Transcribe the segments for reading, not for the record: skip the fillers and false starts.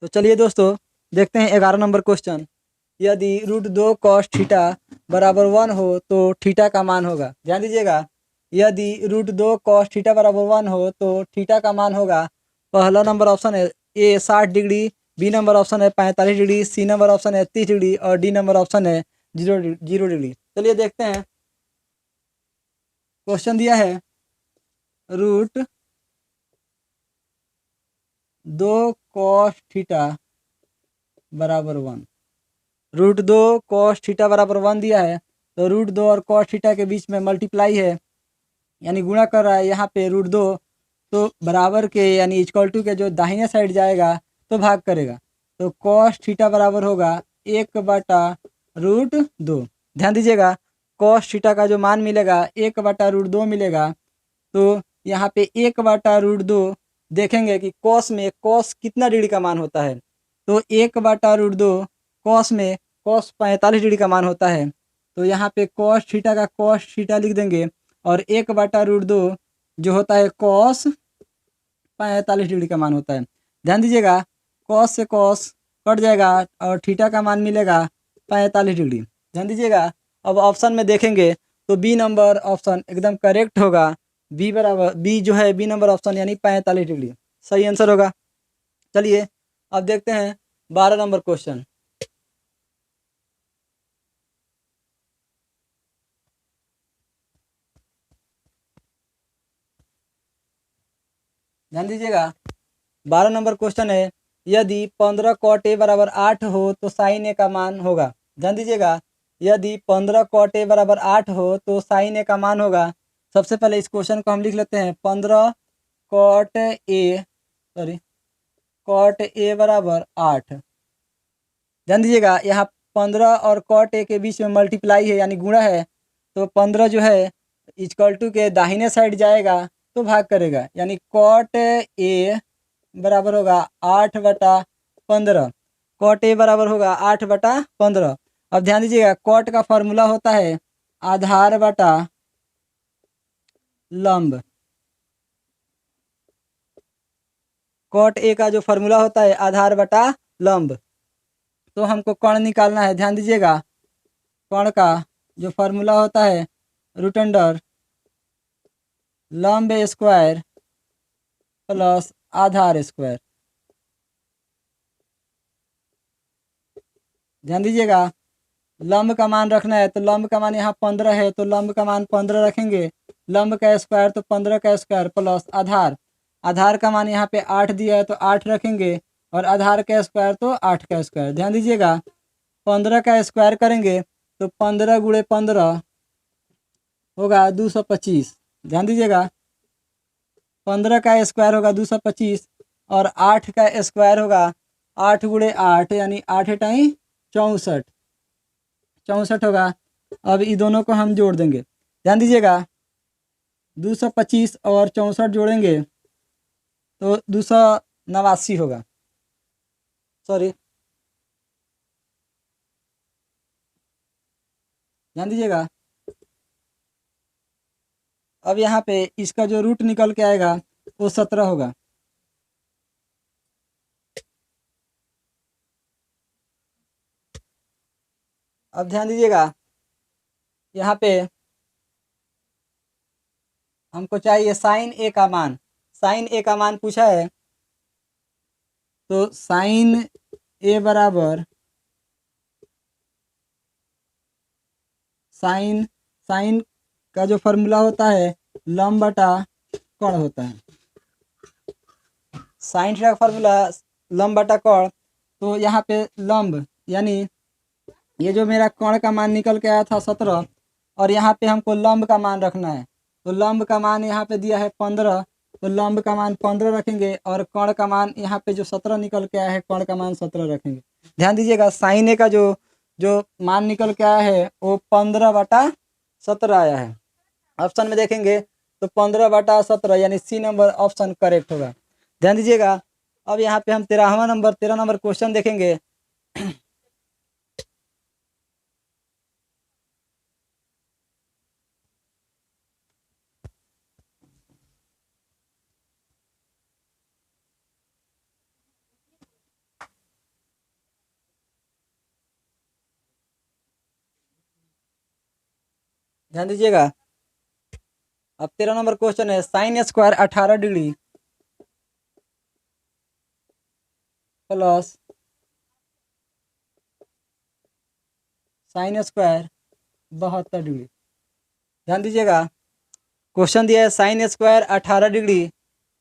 तो चलिए दोस्तों, देखते हैं 11 नंबर क्वेश्चन। यदि रूट 2 कॉस थीटा बराबर 1 हो तो थीटा का मान होगा। ध्यान दीजिएगा, यदि रूट 2 कॉस थीटा बराबर 1 हो तो थीटा का मान होगा। पहला नंबर ऑप्शन है ए 60 डिग्री, बी नंबर ऑप्शन है 45 डिग्री, सी नंबर ऑप्शन है 30 डिग्री और डी नंबर ऑप्शन है 0 डिग्री। चलिए देखते हैं। क्वेश्चन दिया है रूट 2 कॉस थीटा बराबर 1। रूट 2 कॉस थीटा बराबर 1 दिया है, तो रूट 2 और कॉस थीटा के बीच में मल्टीप्लाई है, यानी गुणा कर रहा है यहाँ पे रूट 2। तो बराबर के यानी इक्वल टू के जो दाहिने साइड जाएगा तो भाग करेगा, तो कॉस थीटा बराबर होगा 1/√2। ध्यान दीजिएगा, कॉस थीटा का जो मान मिलेगा 1/√2 मिलेगा। तो यहाँ पे 1/√2 देखेंगे कि कॉस में कॉस कितना डिग्री का मान होता है, तो 1/√2 कॉस में कॉस 45 डिग्री का मान होता है। तो यहाँ पे कॉस थीटा का कॉस थीटा लिख देंगे और 1/√2 जो होता है कॉस 45 डिग्री का मान होता है। ध्यान दीजिएगा, कॉस से कॉस कट जाएगा और थीटा का मान मिलेगा 45 डिग्री। ध्यान दीजिएगा, अब ऑप्शन में देखेंगे तो बी नंबर ऑप्शन एकदम करेक्ट होगा। बी जो है बी नंबर ऑप्शन यानी 45 डिग्री सही आंसर होगा। चलिए अब देखते हैं 12 नंबर क्वेश्चन। ध्यान दीजिएगा, 12 नंबर क्वेश्चन है यदि 15 कॉट ए बराबर 8 हो तो साइन ए का मान होगा। ध्यान दीजिएगा, यदि 15 कॉट ए बराबर 8 हो तो साइन ए का मान होगा। सबसे पहले इस क्वेश्चन को हम लिख लेते हैं 15 cot A sorry cot A बराबर 8। ध्यान दीजिएगा, यहाँ 15 और कॉट ए के बीच में मल्टीप्लाई है यानी गुणा है, तो 15 जो है इक्वल टू के दाहिने साइड जाएगा तो भाग करेगा, यानी कॉट ए बराबर होगा 8/15। कॉट ए बराबर होगा 8/15। अब ध्यान दीजिएगा, कॉट का फॉर्मूला होता है आधार बटा लंब। कॉट ए का जो फॉर्मूला होता है आधार बटा लंब। तो हमको कर्ण निकालना है। ध्यान दीजिएगा, कर्ण का जो फॉर्मूला होता है रूट अंडर लंब स्क्वायर प्लस आधार स्क्वायर। ध्यान दीजिएगा, लंब का मान रखना है, तो लंब का मान यहाँ 15 है तो लंब का मान 15 रखेंगे। लंब का स्क्वायर तो 15 का स्क्वायर प्लस आधार। आधार का मान यहाँ पे 8 दिया है तो 8 रखेंगे और आधार का स्क्वायर तो 8 का स्क्वायर। ध्यान दीजिएगा, 15 का स्क्वायर करेंगे तो 15 गुणे 15 होगा 225। ध्यान दीजिएगा, 15 का स्क्वायर होगा 225 और 8 का स्क्वायर होगा 8 गुणे 8 यानी 8 टाइम 64। 64 होगा। अब ये दोनों को हम जोड़ देंगे। ध्यान दीजिएगा, 225 और 64 जोड़ेंगे तो 289 होगा। सॉरी, ध्यान दीजिएगा, अब यहाँ पे इसका जो रूट निकल के आएगा वो 17 होगा। अब ध्यान दीजिएगा, यहाँ पे हमको चाहिए साइन ए का मान। साइन ए का मान पूछा है, तो साइन ए बराबर साइन साइन का जो फॉर्मूला होता है लंब बटा कोण होता है। साइन का फॉर्मूला लंब बटा कोण, तो यहाँ पे लंब यानी ये जो मेरा कोण का मान निकल के आया था 17 और यहाँ पे हमको लंब का मान रखना है, तो लंब का मान यहाँ पे दिया है 15, तो लंब का मान 15 रखेंगे और कोण का मान यहाँ पे जो 17 निकल के आया है कोण का मान 17 रखेंगे। ध्यान दीजिएगा, साइन ए का जो जो मान निकल के आया है वो 15/17 आया है। ऑप्शन में देखेंगे तो 15/17 यानी सी नंबर ऑप्शन करेक्ट होगा। ध्यान दीजिएगा, अब यहाँ पे हम 13 नंबर क्वेश्चन देखेंगे। ध्यान दीजिएगा। अब 13 नंबर क्वेश्चन है, sine square 18 degree plus sine square 72 degree. ध्यान दीजिएगा, क्वेश्चन दिया है sine square 18 degree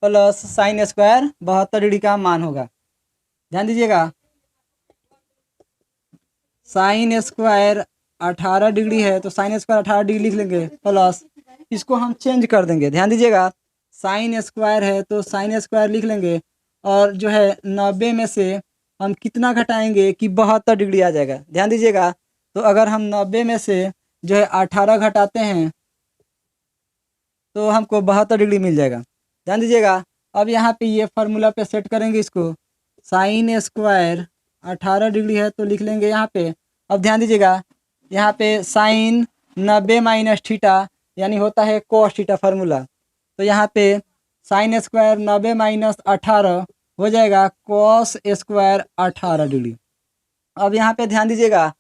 plus sine square 72 degree का मान होगा। ध्यान दीजिएगा, साइन स्क्वायर 18 डिग्री है तो साइन स्क्वायर 18 डिग्री लिख लेंगे प्लस इसको हम चेंज कर देंगे। ध्यान दीजिएगा, साइन स्क्वायर है तो साइन स्क्वायर लिख लेंगे और जो है 90 में से हम कितना घटाएंगे कि 72 डिग्री आ जाएगा। ध्यान दीजिएगा, तो अगर हम 90 में से जो है 18 घटाते हैं तो हमको 72 डिग्री मिल जाएगा। ध्यान दीजिएगा, अब यहाँ पे ये फार्मूला पे सेट करेंगे इसको, साइन स्क्वायर 18 डिग्री है तो लिख लेंगे यहाँ पे। अब ध्यान दीजिएगा, यहाँ पे साइन 90 माइनस थीटा यानी होता है कोस थीटा फार्मूला, तो यहाँ पे साइन स्क्वायर 90 माइनस 18 हो जाएगा कोस स्क्वायर 18 डिग्री। अब यहाँ पे ध्यान दीजिएगा,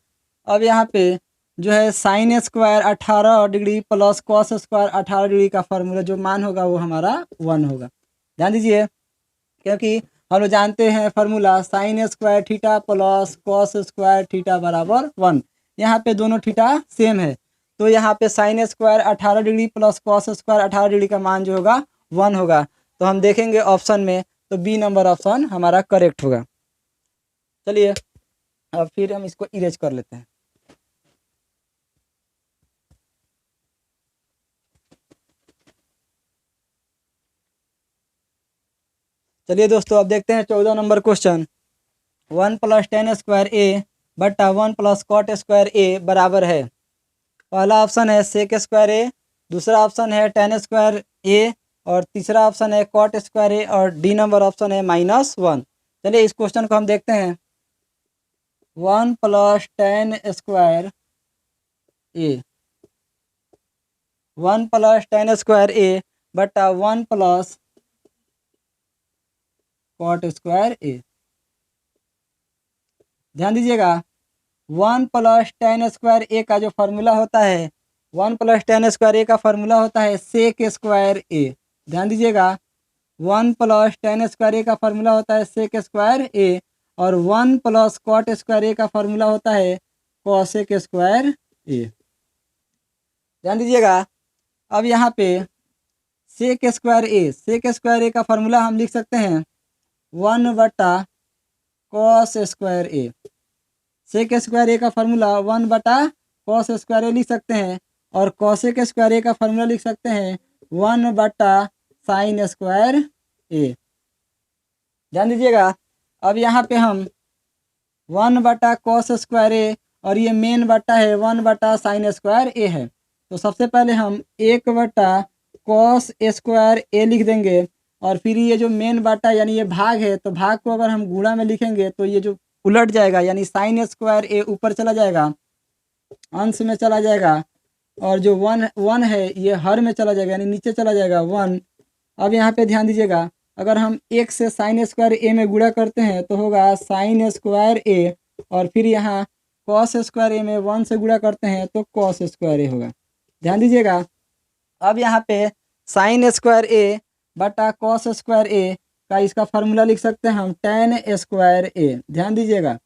अब यहाँ पे जो है sine square 18 degree plus cos square 18 degree का फार्मूला जो मान होगा वो हमारा 1 होगा। ध्यान दीजिए, क्योंकि हम लोग जानते हैं formula sine square theta plus cos square theta बराबर 1। यहाँ पे दोनों थीटा सेम है तो यहाँ पे sine square 18 degree plus cos square 18 degree का मान जो होगा 1 होगा। तो हम देखेंगे ऑप्शन में तो बी नंबर ऑप्शन हमारा करेक्ट होगा। चलिए अब फिर हम इसको इरेज कर लेते हैं। चलिए दोस्तों, अब देखते हैं 14 number question. 1 plus ten square A बट्टा 1 प्लस कॉट स्क्वायर ए बराबर है। पहला ऑप्शन है सेक स्क्वायर ए, दूसरा ऑप्शन है टेन स्क्वायर ए और तीसरा ऑप्शन है कॉट स्क्वायर ए और डी नंबर ऑप्शन है -1। चलिए इस क्वेश्चन को हम देखते हैं। 1 plus ten square A, 1 plus ten square A बट्टा 1 प्लस कॉट स्क्वायर ए। ध्यान दीजिएगा, 1 प्लस टेन स्क्वायर ए का जो फार्मूला होता है, 1 प्लस टेन स्क्वायर ए का फार्मूला होता है सेक स्क्वायर ए। ध्यान दीजिएगा, 1 प्लस टेन स्क्वायर ए का फार्मूला होता है सेक स्क्वायर ए और 1 प्लस कॉट स्क्वायर ए का फार्मूला होता है कॉसेक स्क्वायर ए। ध्यान दीजिएगा, अब यहाँ पे सेक स्क्वायर ए, सेक स्क्वायर ए का फार्मूला हम लिख सकते हैं 1 बटा कॉस स्क्वायर ए। सेक स्क्वायर ए का फार्मूला 1 बटा कॉस स्क्वायर ए लिख सकते हैं और कॉसेक स्क्वायर ए का फार्मूला लिख सकते हैं 1 बटा साइन स्क्वायर ए। ध्यान दीजिएगा, अब यहाँ पे हम 1 बटा कॉस स्क्वायर ए और ये मेन बटा है 1 बटा साइन स्क्वायर ए है, तो सबसे पहले हम 1 बटा कॉस स्क्वायर ए लिख देंगे और फिर ये जो मेन बाटा यानी ये भाग है तो भाग को अगर हम गुणा में लिखेंगे तो ये जो उलट जाएगा यानी साइन स्क्वायर ए ऊपर चला जाएगा, अंश में चला जाएगा और जो वन है ये हर में चला जाएगा यानी नीचे चला जाएगा 1। अब यहाँ पे ध्यान दीजिएगा, अगर हम 1 से साइन स्क्वायर ए में गुणा करते हैं तो होगा साइन स्क्वायर ए और फिर यहाँ कॉस स्क्वायर ए में 1 से गुणा करते हैं तो कॉस स्क्वायर ए होगा। ध्यान दीजिएगा, अब यहाँ पे साइन स्क्वायर ए बटा कॉस स्क्वायर ए का इसका फार्मूला लिख सकते हैं हम टेन स्क्वायर ए। ध्यान दीजिएगा,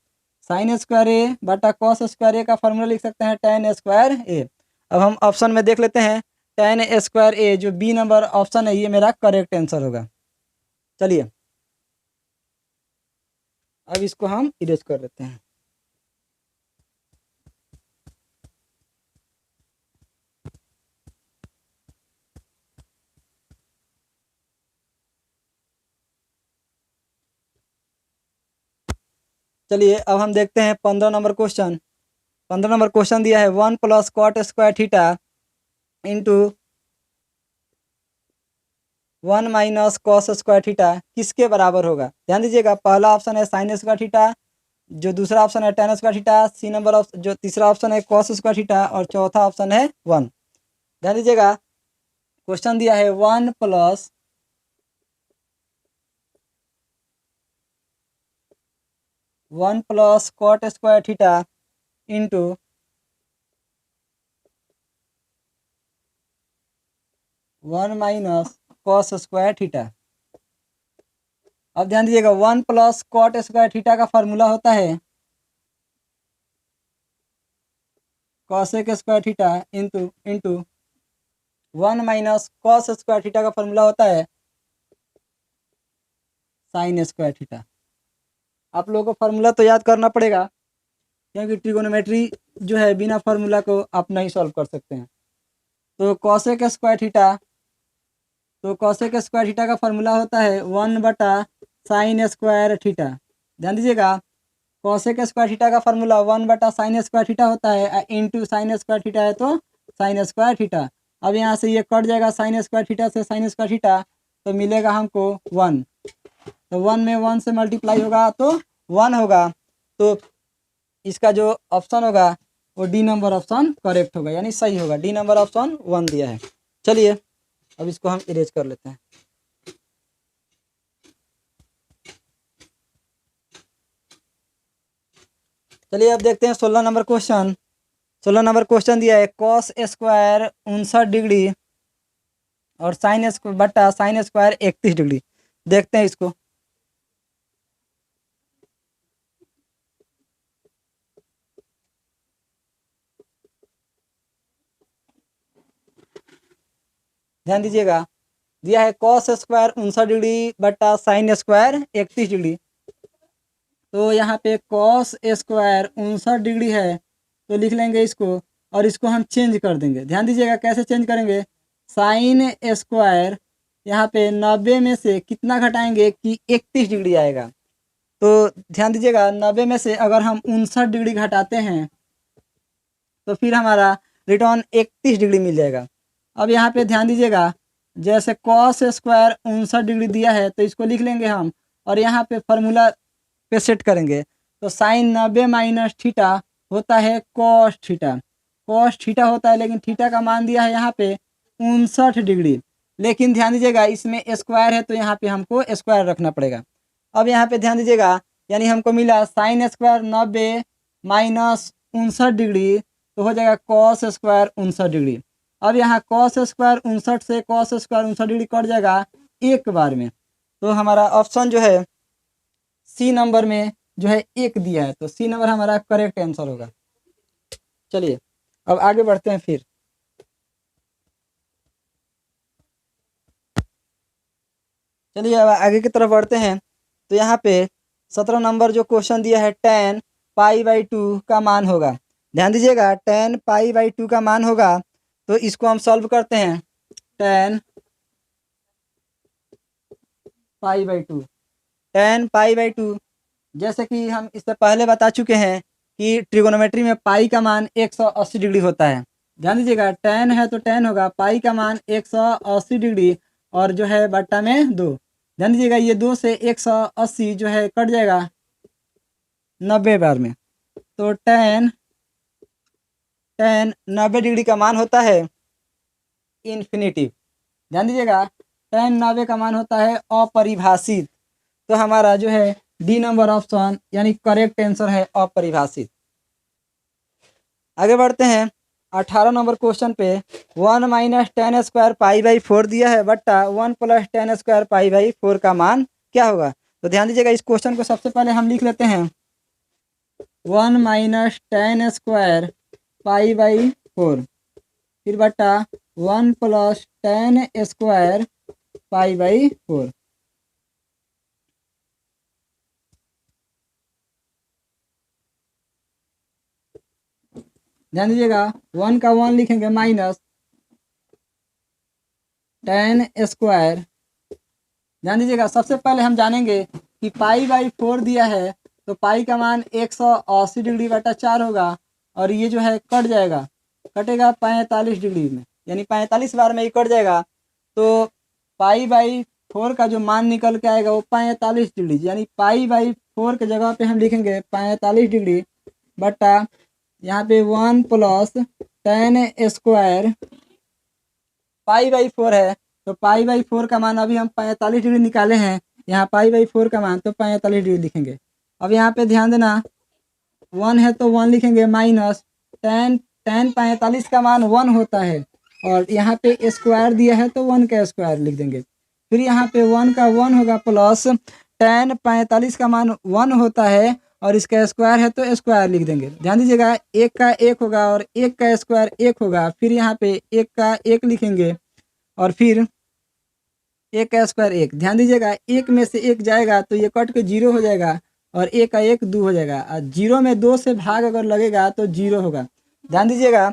साइन स्क्वायर ए बटा कॉस स्क्वायर ए का फार्मूला लिख सकते हैं टेन स्क्वायर ए। अब हम ऑप्शन में देख लेते हैं, टेन स्क्वायर ए जो बी नंबर ऑप्शन है ये मेरा करेक्ट आंसर होगा। चलिए अब इसको हम इरेज कर लेते हैं। चलिए अब हम देखते हैं 15 नंबर क्वेश्चन। 15 नंबर क्वेश्चन दिया है 1 plus cot square theta into 1 minus cos square theta किसके बराबर होगा। ध्यान दीजिएगा, पहला ऑप्शन है साइन स्क्वायर थीटा, जो दूसरा ऑप्शन है tan square theta, C number option जो तीसरा ऑप्शन है कॉस स्क्वायर थीटा और चौथा ऑप्शन है 1। ध्यान दीजिएगा, क्वेश्चन दिया है 1 plus cot square theta into 1 minus cos square theta. अब ध्यान दीजिएगा 1 प्लस कॉट स्क्वायर थीटा का फॉर्मूला होता है cosec square theta into into 1 minus cos square theta का फॉर्मूला होता है साइन स्क्वायर थीटा। आप लोगों को फार्मूला तो याद करना पड़ेगा क्योंकि ट्रिगोनोमेट्री जो है बिना फार्मूला को आप नहीं सॉल्व कर सकते हैं। तो कॉसेक स्क्वायर थीटा, तो कॉसेक स्क्वायर थीटा का फार्मूला होता है 1/साइन स्क्वायर थीटा। ध्यान दीजिएगा कॉसेक स्क्वायर थीटा का फार्मूला 1/साइन स्क्वायर थीटा होता है इंटू साइन स्क्वायर थीटा है तो साइन स्क्वायर थीटा। अब यहाँ से ये कट जाएगा साइन स्क्वायर थीटा से साइन स्क्वायर थीटा, तो मिलेगा हमको 1। तो 1 में 1 से मल्टीप्लाई होगा तो 1 होगा। तो इसका जो ऑप्शन होगा वो डी नंबर ऑप्शन करेक्ट होगा, यानी सही होगा। डी नंबर ऑप्शन 1 दिया है। चलिए अब इसको हम इरेज कर लेते हैं। चलिए अब देखते हैं 16 नंबर क्वेश्चन। 16 नंबर क्वेश्चन दिया है कॉस स्क्वायर 59 डिग्री और साइन स्क्वायर बटा साइन स्क्वायर 31 डिग्री। देखते हैं इसको। ध्यान दीजिएगा दिया है कॉस स्क्वायर 59 डिग्री बटा साइन स्क्वायर 31 डिग्री। तो यहाँ पे कॉस स्क्वायर 59 डिग्री है तो लिख लेंगे इसको और इसको हम चेंज कर देंगे। ध्यान दीजिएगा कैसे चेंज करेंगे। साइन स्क्वायर यहाँ पे 90 में से कितना घटाएंगे कि 31 डिग्री आएगा। तो ध्यान दीजिएगा 90 में से अगर हम 59 डिग्री घटाते हैं तो फिर हमारा रिटर्न 31 डिग्री मिल जाएगा। अब यहाँ पे ध्यान दीजिएगा जैसे कॉस स्क्वायर 59 डिग्री दिया है तो इसको लिख लेंगे हम और यहाँ पे फार्मूला पे सेट करेंगे। तो साइन 90 माइनस थीटा होता है कॉस थीटा। कॉस थीटा होता है लेकिन थीटा का मान दिया है यहाँ पे 59 डिग्री। लेकिन ध्यान दीजिएगा इसमें स्क्वायर है तो यहाँ पे हमको स्क्वायर रखना पड़ेगा। अब यहाँ पे ध्यान दीजिएगा यानी हमको मिला साइन स्क्वायर 90 माइनस 59 डिग्री तो हो जाएगा कॉस स्क्वायर 59 डिग्री। अब यहाँ कॉस स्क्वायर 59 से कॉस स्क्वायर 59 डिग्री कट जाएगा एक बार में। तो हमारा ऑप्शन जो है सी नंबर में जो है 1 दिया है, तो सी नंबर हमारा करेक्ट आंसर होगा। चलिए अब आगे बढ़ते हैं। फिर चलिए अब आगे की तरफ बढ़ते हैं। तो यहाँ पे 17 नंबर जो क्वेश्चन दिया है tan π/2 का मान होगा। ध्यान दीजिएगा tan π/2 का मान होगा तो इसको हम सॉल्व करते हैं। tan π/2 tan π/2 जैसे कि हम इससे पहले बता चुके हैं कि ट्रिगोनोमेट्री में पाई का मान 180 डिग्री होता है। ध्यान दीजिएगा tan है तो tan होगा पाई का मान 180 डिग्री और जो है बट्टा में 2। ध्यान दीजिएगा ये 2 से 180 जो है कट जाएगा 90 बार में। तो tan 90 डिग्री का मान होता है इन्फिनिटिव। ध्यान दीजिएगा tan 90 का मान होता है अपरिभाषित। तो हमारा जो है डी नंबर ऑप्शन यानी करेक्ट आंसर है अपरिभाषित। आगे बढ़ते हैं 18 नंबर क्वेश्चन पे 1 माइनस टेन स्क्वायर π/4 दिया है बट्टा 1 प्लस टेन स्क्वायर π/4 का मान क्या होगा। तो ध्यान दीजिएगा इस क्वेश्चन को सबसे पहले हम लिख लेते हैं 1 माइनस टेन स्क्वायर π/4 फिर बट्टा 1 प्लस टेन स्क्वायर π/4। ध्यान दीजिएगा 1 का 1 लिखेंगे माइनस टेन स्क्वायर। ध्यान दीजिएगा सबसे पहले हम जानेंगे कि π/4 दिया है तो पाई का मान 180 डिग्री बटा 4 होगा और ये जो है कट जाएगा, कटेगा 45 डिग्री में, यानी 45 बार में ही कट जाएगा। तो π/4 का जो मान निकल के आएगा वो 45 डिग्री, यानी π/4 के जगह पे हम लिखेंगे 45 डिग्री बटा यहाँ पे 1 प्लस टेन स्क्वायर π/4 है तो π/4 का मान अभी हम 45 डिग्री निकाले हैं। यहाँ π/4 का मान तो 45 डिग्री लिखेंगे। अब यहाँ पे ध्यान देना 1 है तो 1 लिखेंगे माइनस टेन 45 का मान 1 होता है और यहाँ पे स्क्वायर दिया है तो 1 का स्क्वायर लिख देंगे। फिर यहाँ पे 1 का 1 होगा प्लस tan 45 का मान 1 होता है और इसका स्क्वायर है तो स्क्वायर लिख देंगे। ध्यान दीजिएगा 1 का 1 होगा और 1 का स्क्वायर 1 होगा। फिर यहाँ पे 1 का 1 लिखेंगे और फिर 1 का स्क्वायर 1। ध्यान दीजिएगा 1 में से 1 जाएगा तो ये कट के 0 हो जाएगा और 1 का 1 2 हो जाएगा और 0 में 2 से भाग अगर लगेगा तो 0 होगा। ध्यान दीजिएगा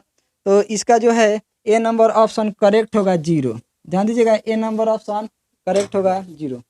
तो इसका जो है ए नंबर ऑप्शन करेक्ट होगा 0। ध्यान दीजिएगा ए नंबर ऑप्शन करेक्ट होगा 0।